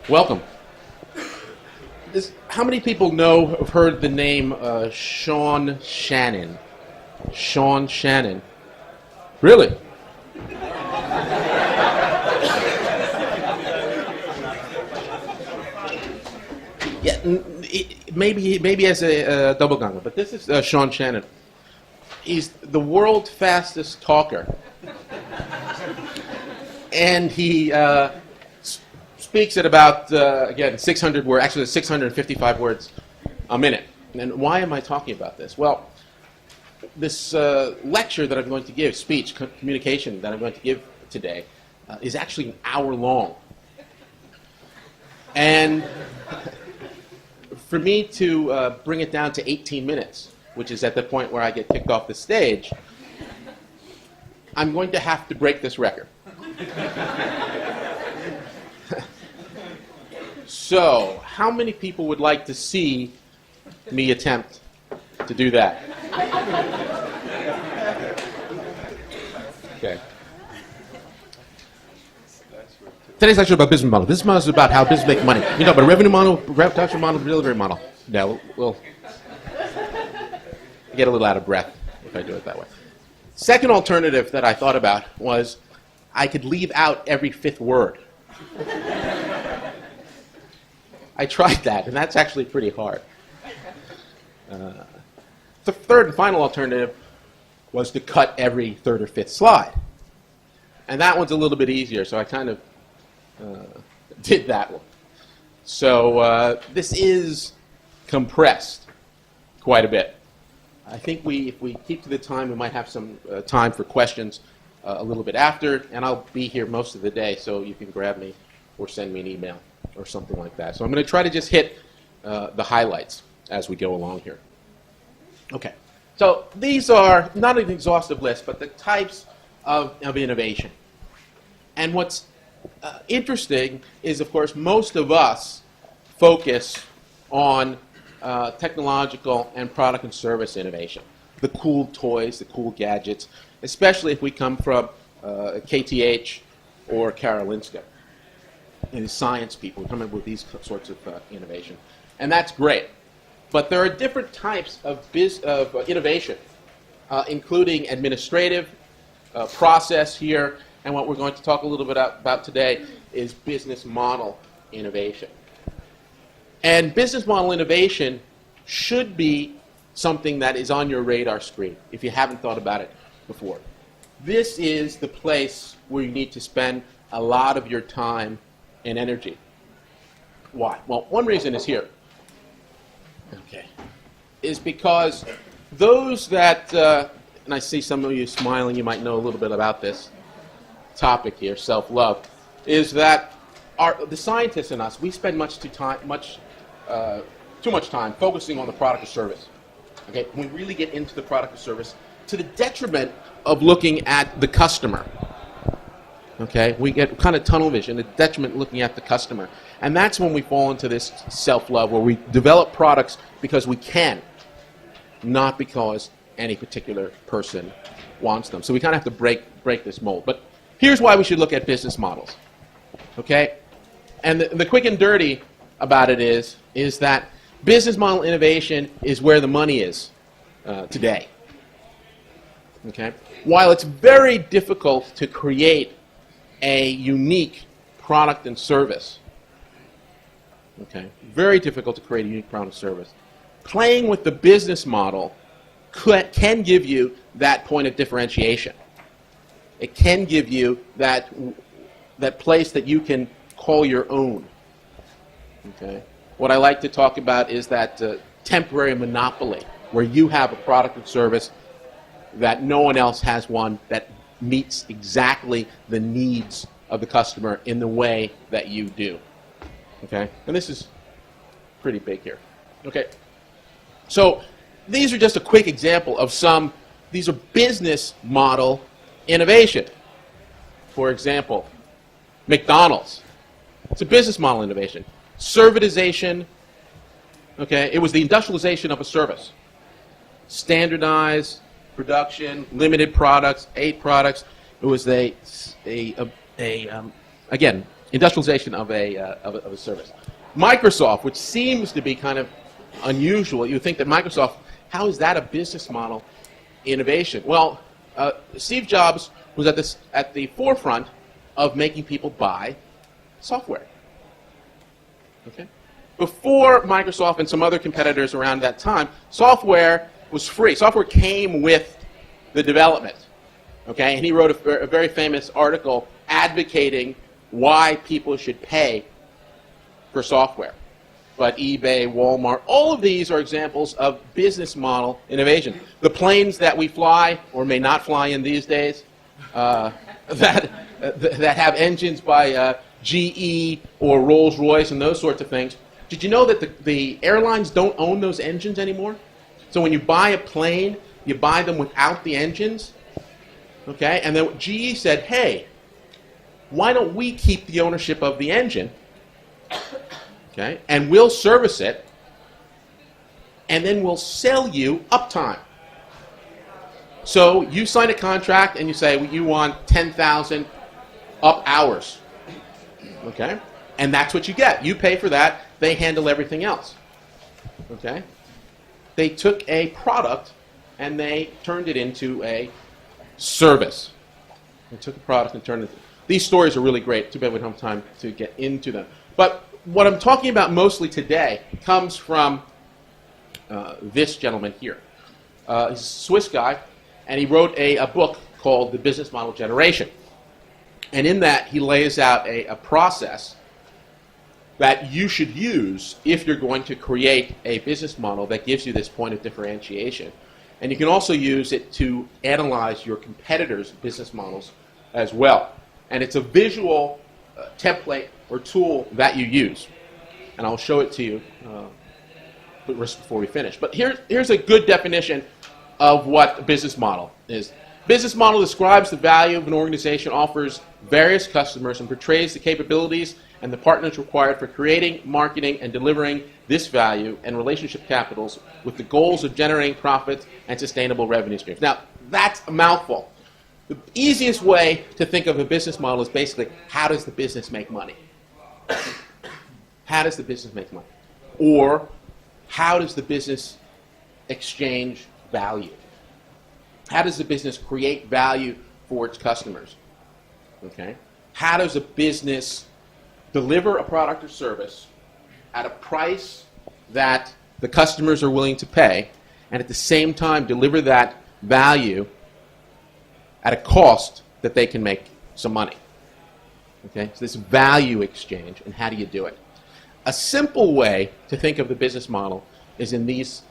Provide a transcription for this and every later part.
Welcome. How many people have heard the name Sean Shannon? Sean Shannon. Really? Yeah, maybe as a double ganger, but this is Sean Shannon. He's the world's fastest talker. And he speaks at about, again, 600 words, actually 655 words a minute. And why am I talking about this? Well, this lecture that I'm going to give, speech, communication that I'm going to give today, is actually an hour long. And for me to bring it down to 18 minutes, which is at the point where I get kicked off the stage, I'm going to have to break this record. So, how many people would like to see me attempt to do that? Okay. Today's lecture about business model. Business model is about how business make money. You know, but revenue model, production model, delivery model. No, we'll get a little out of breath if I do it that way. Second alternative that I thought about was I could leave out every fifth word. I tried that, and that's actually pretty hard. The third and final alternative was to cut every third or fifth slide. And that one's a little bit easier, so I kind of did that one. So this is compressed quite a bit. I think if we keep to the time, we might have some time for questions a little bit after, and I'll be here most of the day, so you can grab me or send me an email or something like that. So I'm going to try to just hit the highlights as we go along here. Okay, so these are not an exhaustive list, but the types of innovation. And what's interesting is, of course, most of us focus on technological and product and service innovation. The cool toys, the cool gadgets, especially if we come from KTH or Karolinska. And the science people come up with these sorts of innovation. And that's great. But there are different types of innovation, including administrative, process here, and what we're going to talk a little bit about today is business model innovation. And business model innovation should be something that is on your radar screen if you haven't thought about it before. This is the place where you need to spend a lot of your time and energy. Why? Well, one reason is here. Okay. Is because those that, and I see some of you smiling, you might know a little bit about this topic here, self-love, is that the scientists in us, we spend too much time focusing on the product or service. Okay, we really get into the product or service to the detriment of looking at the customer. Okay, we get kind of tunnel vision, the detriment looking at the customer. And that's when we fall into this self-love, where we develop products because we can, not because any particular person wants them. So we kind of have to break this mold. But here's why we should look at business models. Okay? And the quick and dirty about it is that business model innovation is where the money is today. Okay? While it's very difficult to create a unique product and service, okay, very difficult to create a unique product and service, playing with the business model can give you that point of differentiation. It can give you that place that you can call your own. Okay? What I like to talk about is that temporary monopoly, where you have a product and service that no one else has one that meets exactly the needs of the customer in the way that you do. Okay? And this is pretty big here. Okay? So these are just a quick example of these are business model innovation. For example, McDonald's. It's a business model innovation. Servitization, okay, it was the industrialization of a service. Standardized production, limited products, 8 products. It was again, industrialization of a service. Microsoft, which seems to be kind of unusual, you think that Microsoft, how is that a business model innovation? Well, Steve Jobs was at the forefront of making people buy software. Okay? Before Microsoft and some other competitors around that time, software was free. Software came with the development. Okay? And he wrote a very famous article advocating why people should pay for software. But eBay, Walmart, all of these are examples of business model innovation. The planes that we fly or may not fly in these days that have engines by GE or Rolls-Royce and those sorts of things. Did you know that the airlines don't own those engines anymore? So when you buy a plane, you buy them without the engines. Okay? And then GE said, hey, why don't we keep the ownership of the engine? Okay, and we'll service it, and then we'll sell you uptime. So you sign a contract and you say, well, you want 10,000 up hours. Okay, and that's what you get. You pay for that. They handle everything else. Okay, they took a product and they turned it into a service. They took a product and turned it. These stories are really great. Too bad we don't have time to get into them. But what I'm talking about mostly today comes from this gentleman here. He's a Swiss guy, and he wrote a book called The Business Model Generation. And in that, he lays out a process that you should use if you're going to create a business model that gives you this point of differentiation. And you can also use it to analyze your competitors' business models as well. And it's a visual template or tool that you use. And I'll show it to you before we finish. But here's a good definition of what a business model is. Business model describes the value of an organization, offers various customers, and portrays the capabilities and the partners required for creating, marketing, and delivering this value and relationship capitals with the goals of generating profits and sustainable revenue streams. Now, that's a mouthful. The easiest way to think of a business model is basically, how does the business make money? How does the business make money? Or, how does the business exchange value? How does the business create value for its customers? Okay? How does a business deliver a product or service at a price that the customers are willing to pay, and at the same time deliver that value at a cost that they can make some money? Okay? So this value exchange, and how do you do it? A simple way to think of the business model is in these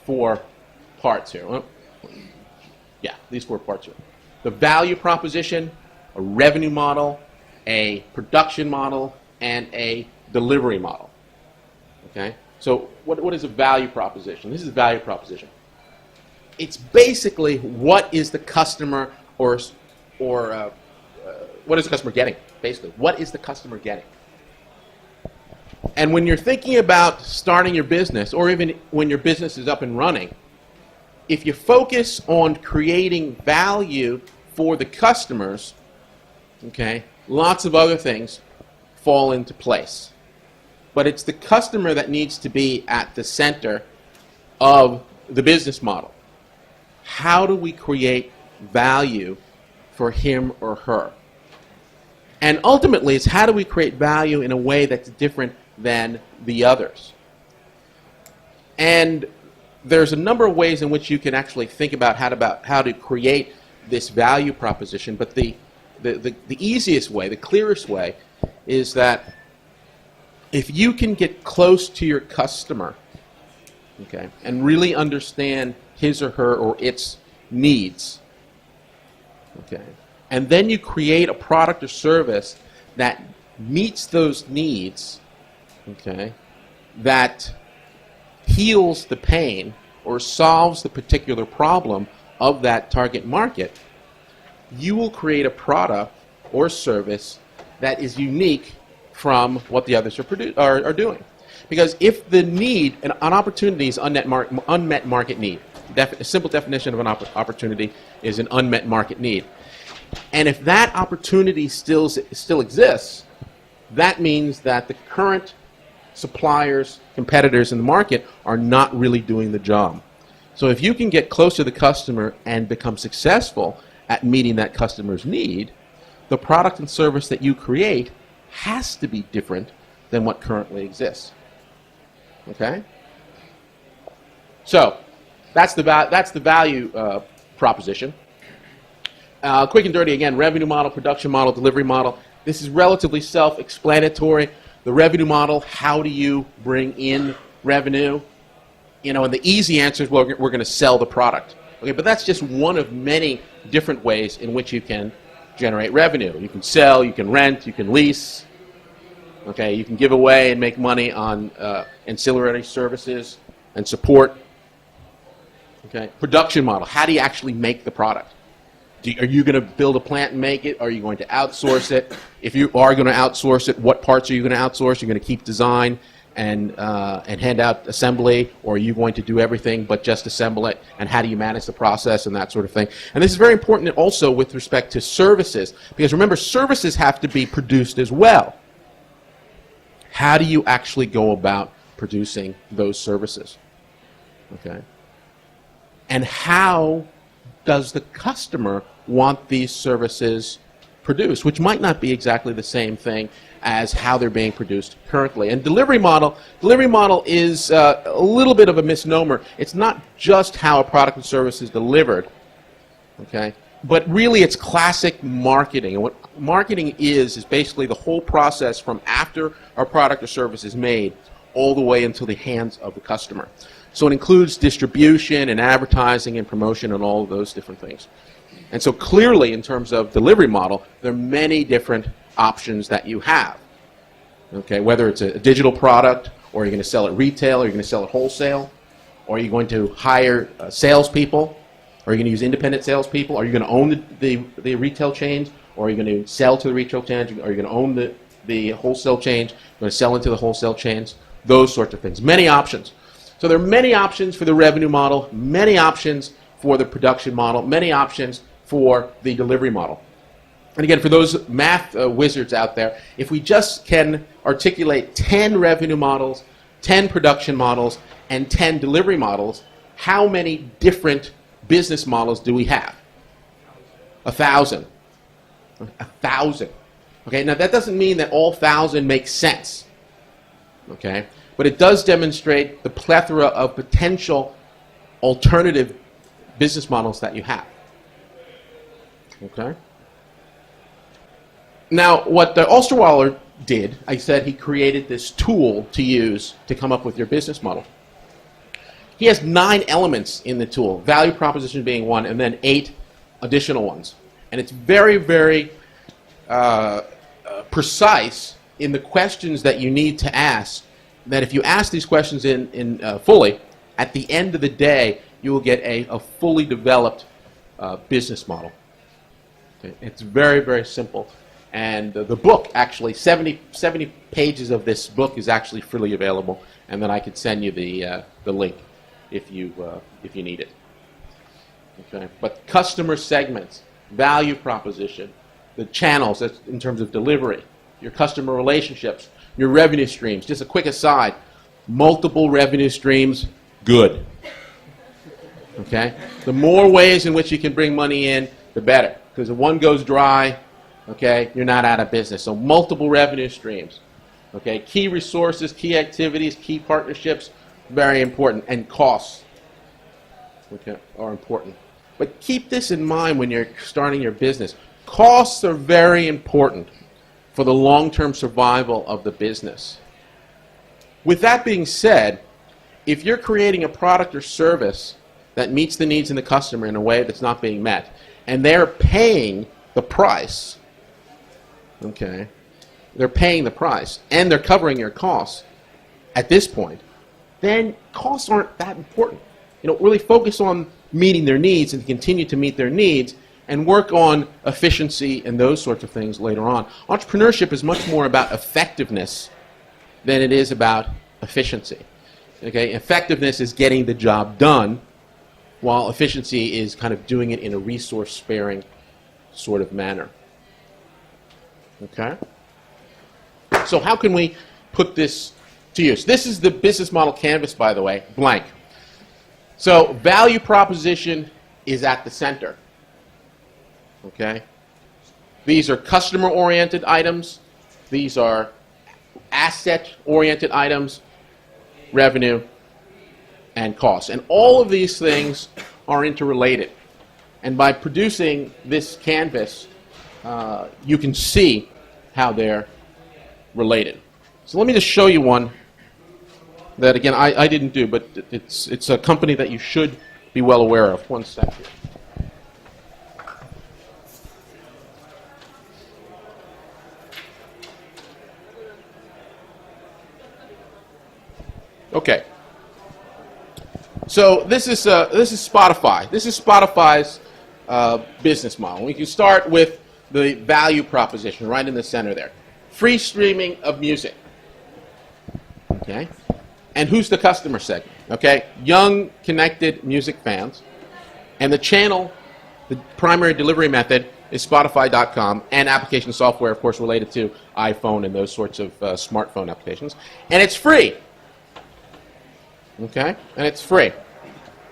4 parts here. Well, yeah, these 4 parts here. The value proposition, a revenue model, a production model, and a delivery model. Okay? So what is a value proposition? This is a value proposition. It's basically what is the customer or what is the customer getting? Basically, what is the customer getting? And when you're thinking about starting your business, or even when your business is up and running, if you focus on creating value for the customers, okay, lots of other things fall into place. But it's the customer that needs to be at the center of the business model. How do we create value for him or her? And ultimately, it's how do we create value in a way that's different than the others? And there's a number of ways in which you can actually think about how to create this value proposition, but the easiest way, the clearest way, is that if you can get close to your customer, okay, and really understand his or her or its needs, okay, and then you create a product or service that meets those needs, okay, that heals the pain or solves the particular problem of that target market, you will create a product or service that is unique from what the others are doing. Because if the need, an opportunity is unmet market need. A simple definition of an opportunity is an unmet market need. And if that opportunity still exists, that means that the current suppliers, competitors in the market are not really doing the job. So if you can get close to the customer and become successful at meeting that customer's need, the product and service that you create has to be different than what currently exists. Okay? So that's the value proposition. Quick and dirty again, revenue model, production model, delivery model. This is relatively self-explanatory. The revenue model, how do you bring in revenue? And the easy answer is, well, we're going to sell the product. Okay, but that's just one of many different ways in which you can generate revenue. You can sell, you can rent, you can lease. Okay, you can give away and make money on ancillary services and support. Okay, production model, how do you actually make the product? Are you going to build a plant and make it? Are you going to outsource it? If you are going to outsource it, what parts are you going to outsource? You're going to keep design and hand out assembly, or are you going to do everything but just assemble it? And how do you manage the process and that sort of thing? And this is very important also with respect to services, because remember, services have to be produced as well. How do you actually go about producing those services? Okay. And how does the customer want these services produced, which might not be exactly the same thing as how they're being produced currently. And delivery model is a little bit of a misnomer. It's not just how a product and service is delivered, okay? But really it's classic marketing. And what marketing is basically the whole process from after our product or service is made all the way into the hands of the customer. So it includes distribution and advertising and promotion and all of those different things. And so clearly, in terms of delivery model, there are many different options that you have. Okay, whether it's a digital product, or you're going to sell it retail, or you're going to sell it wholesale, or you're going to hire salespeople, or you're going to use independent salespeople, or you're going to own the retail chains, or you're going to sell to the retail chains, or you're going to own the wholesale chains, you're going to sell into the wholesale chains, those sorts of things. Many options. So there are many options for the revenue model, many options for the production model, many options for the delivery model. And again, for those math wizards out there, if we just can articulate 10 revenue models, 10 production models, and 10 delivery models, how many different business models do we have? 1,000. 1,000. Okay, now that doesn't mean that all 1,000 make sense. Okay, but it does demonstrate the plethora of potential alternative business models that you have. Okay. Now, what Osterweiler did, I said he created this tool to use to come up with your business model. He has 9 elements in the tool, value proposition being one, and then 8 additional ones. And it's very, very precise in the questions that you need to ask, that if you ask these questions in fully, at the end of the day, you will get a fully developed business model. Okay? It's very, very simple. And the book, actually, 70 pages of this book is actually freely available, and then I could send you the link if you need it. Okay? But customer segments, value proposition, the channels that's in terms of delivery, your customer relationships, your revenue streams. Just a quick aside, multiple revenue streams, good. Okay? The more ways in which you can bring money in, the better. Because if one goes dry, okay, you're not out of business. So multiple revenue streams. Okay? Key resources, key activities, key partnerships, very important. And costs, okay, are important. But keep this in mind when you're starting your business. Costs are very important for the long-term survival of the business. With that being said, if you're creating a product or service that meets the needs of the customer in a way that's not being met, and they're paying the price, okay, they're paying the price, and they're covering your costs at this point, then costs aren't that important. Really focus on meeting their needs and continue to meet their needs, and work on efficiency and those sorts of things later on. Entrepreneurship is much more about effectiveness than it is about efficiency. Okay? Effectiveness is getting the job done, while efficiency is kind of doing it in a resource-sparing sort of manner. Okay? So how can we put this to use? This is the business model canvas, by the way, blank. So value proposition is at the center. Okay? These are customer-oriented items. These are asset-oriented items, revenue, and cost. And all of these things are interrelated. And by producing this canvas, you can see how they're related. So let me just show you one that, again, I didn't do, but it's a company that you should be well aware of. One sec here. Okay. So this is Spotify. This is Spotify's business model. We can start with the value proposition right in the center there. Free streaming of music. Okay. And who's the customer segment? Okay. Young, connected music fans. And the channel, the primary delivery method, is Spotify.com, and application software, of course, related to iPhone and those sorts of smartphone applications. And it's free. Okay? And it's free.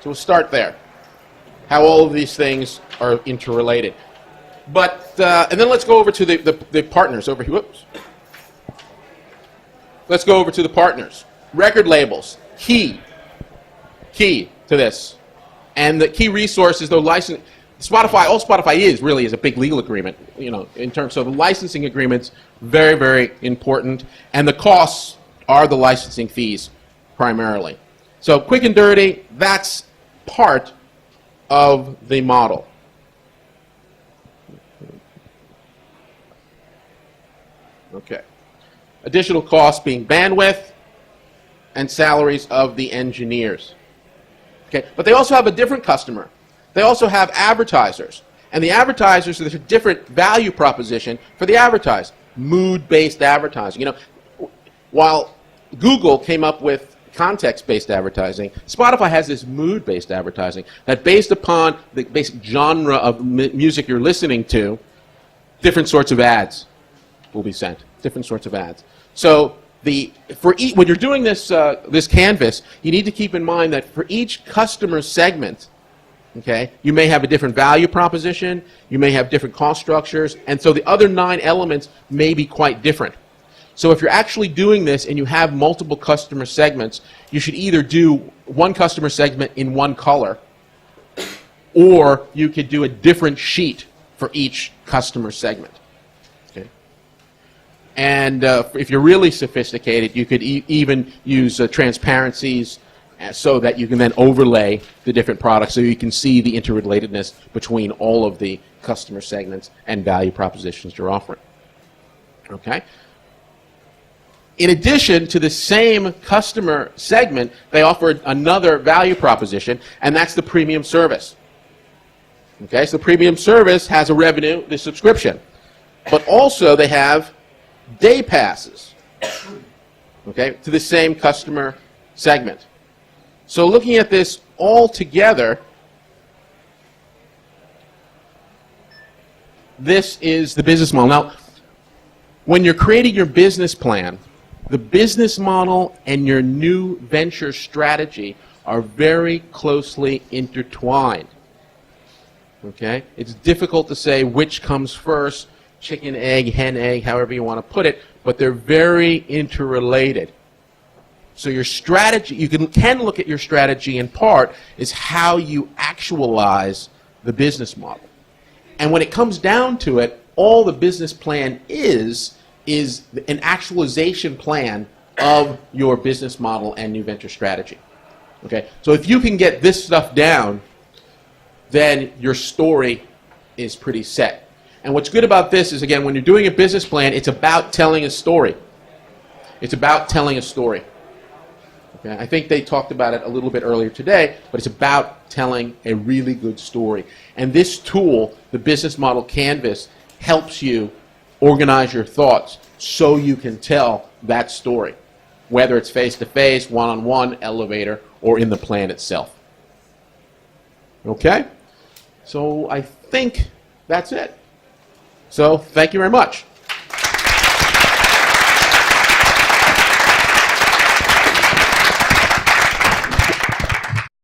So we'll start there. How all of these things are interrelated. But, and then let's go over to the partners over here. Whoops. Let's go over to the partners. Record labels. Key to this. And the key resource is the license. Spotify, all Spotify is really is a big legal agreement, you know, in terms of the licensing agreements, very, very important. And the costs are the licensing fees primarily. So quick and dirty, that's part of the model. Okay. Additional costs being bandwidth and salaries of the engineers. Okay. But they also have a different customer. They also have advertisers. And the advertisers, there's a different value proposition for the advertisers. Mood-based advertising. You know, while Google came up with context-based advertising, Spotify has this mood-based advertising that, based upon the basic genre of music you're listening to, different sorts of ads will be sent. Different sorts of ads. So when you're doing this this canvas, you need to keep in mind that for each customer segment, okay, you may have a different value proposition, you may have different cost structures, and so the other 9 elements may be quite different. So if you're actually doing this and you have multiple customer segments, you should either do one customer segment in one color, or you could do a different sheet for each customer segment. Okay? And if you're really sophisticated, you could even use transparencies so that you can then overlay the different products so you can see the interrelatedness between all of the customer segments and value propositions you're offering. Okay? In addition to the same customer segment, they offered another value proposition, and that's the premium service. Okay, so the premium service has a revenue, the subscription. But also they have day passes, okay, to the same customer segment. So looking at this all together, this is the business model. Now, when you're creating your business plan, the business model and your new venture strategy are very closely intertwined. Okay? It's difficult to say which comes first, chicken, egg, hen, egg, however you want to put it, but they're very interrelated. So your strategy, you can look at your strategy in part, is how you actualize the business model. And when it comes down to it, all the business plan is an actualization plan of your business model and new venture strategy. Okay? So if you can get this stuff down, then your story is pretty set. And what's good about this is, again, when you're doing a business plan, it's about telling a story. It's about telling a story. Okay? I think they talked about it a little bit earlier today, but it's about telling a really good story. And this tool, the business model canvas, helps you organize your thoughts so you can tell that story, whether it's face-to-face, one-on-one, elevator, or in the plan itself. Okay? So I think that's it. So thank you very much.